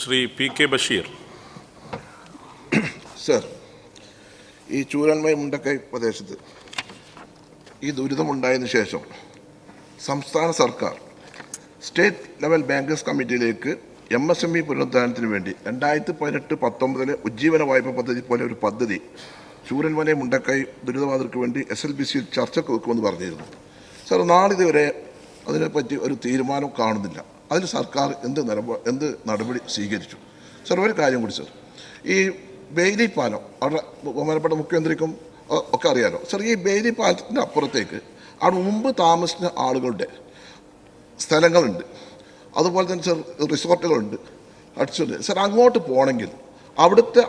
Shri P K. Basheer. Sir, ഈ ചൂരന്മൈ മുണ്ടക്കൈ പ്രദേശത്ത് ഈ ദുരിതമുണ്ടായതിനു ശേഷം സംസ്ഥാന സർക്കാർ സ്റ്റേറ്റ് ലെവൽ ബാങ്കേഴ്സ് കമ്മിറ്റിയിലേക്ക് MSME പുനരുദ്ധാരണത്തിന് വേണ്ടി 2018-19 ഉജ്ജീവന വായ്പ പദ്ധതി പോലെ ഒരു പദ്ധതി ചൂരന്മല മുണ്ടക്കൈ ദുരിതബാധിതർക്ക് വേണ്ടി SLBCയിൽ ചർച്ചയ്ക്ക് വെക്കുമെന്ന് പറഞ്ഞിരുന്നു. സർ, നാളിതുവരെ അതിനെപ്പറ്റി ഒരു തീരുമാനം കാണുന്നില്ല. അതിൽ സർക്കാർ എന്ത് നടപടി സ്വീകരിച്ചു? സർ, ഒരു കാര്യം കൂടി സർ, ഈ ബെയിലി പാലം അവിടെ ബഹുമാനപ്പെട്ട മുഖ്യമന്ത്രിക്കും ഒക്കെ അറിയാലോ സർ. ഈ ബെയിലി പാലത്തിൻ്റെ അപ്പുറത്തേക്ക് അവിടെ മുമ്പ് താമസിച്ച ആളുകളുടെ സ്ഥലങ്ങളുണ്ട്, അതുപോലെ തന്നെ സർ റിസോർട്ടുകളുണ്ട്, ഹട്ട്സുണ്ട്. സർ, അങ്ങോട്ട് പോകണമെങ്കിൽ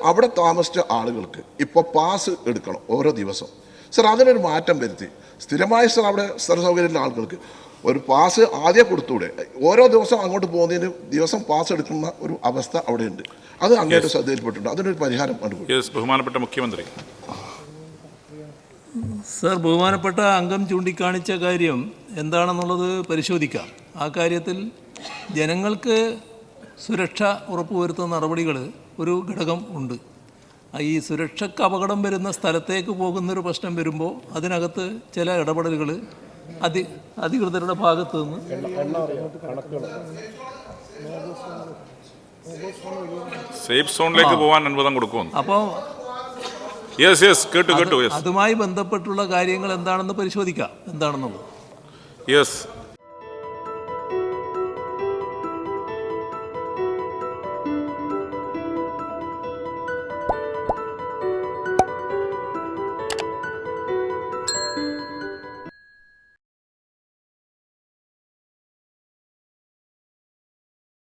അവിടെ താമസിച്ച ആളുകൾക്ക് ഇപ്പോൾ പാസ് എടുക്കണം ഓരോ ദിവസം. സർ, അതിനൊരു മാറ്റം വരുത്തി സ്ഥിരമായി സർ അവിടെ സ്ഥല സൗകര്യമുള്ള ആളുകൾക്ക് ഒരു പാസ് ആദ്യം കൊടുത്തൂടെ? ഓരോ ദിവസം അങ്ങോട്ട് പോകുന്നതിന് ദിവസം പാസ് എടുക്കുന്ന ഒരു അവസ്ഥ അവിടെയുണ്ട്. അത് അങ്ങോട്ട് ശ്രദ്ധയിൽപ്പെട്ടിട്ടുണ്ട്. അതിനൊരു പരിഹാരം കണ്ടുപിടിക്കും. ബഹുമാനപ്പെട്ട മുഖ്യമന്ത്രി. സർ, ബഹുമാനപ്പെട്ട അംഗം ചൂണ്ടിക്കാണിച്ച കാര്യം എന്താണെന്നുള്ളത് പരിശോധിക്കാം. ആ കാര്യത്തിൽ ജനങ്ങൾക്ക് സുരക്ഷ ഉറപ്പുവരുത്തുന്ന നടപടികൾ ഒരു ഘടകം ഉണ്ട്. ഈ സുരക്ഷയ്ക്ക് അപകടം വരുന്ന സ്ഥലത്തേക്ക് പോകുന്നൊരു പ്രശ്നം വരുമ്പോൾ അതിനകത്ത് ചില ഇടപെടലുകൾ അധികൃതരുടെ ഭാഗത്ത് നിന്ന് സേഫ് സോണിലേക്ക് പോകാൻ അനുവാദം കൊടുക്കും. അപ്പോൾ കേട്ടു. അതുമായി ബന്ധപ്പെട്ടുള്ള കാര്യങ്ങൾ എന്താണെന്ന് പരിശോധിക്കാം എന്താണെന്നുള്ളത്.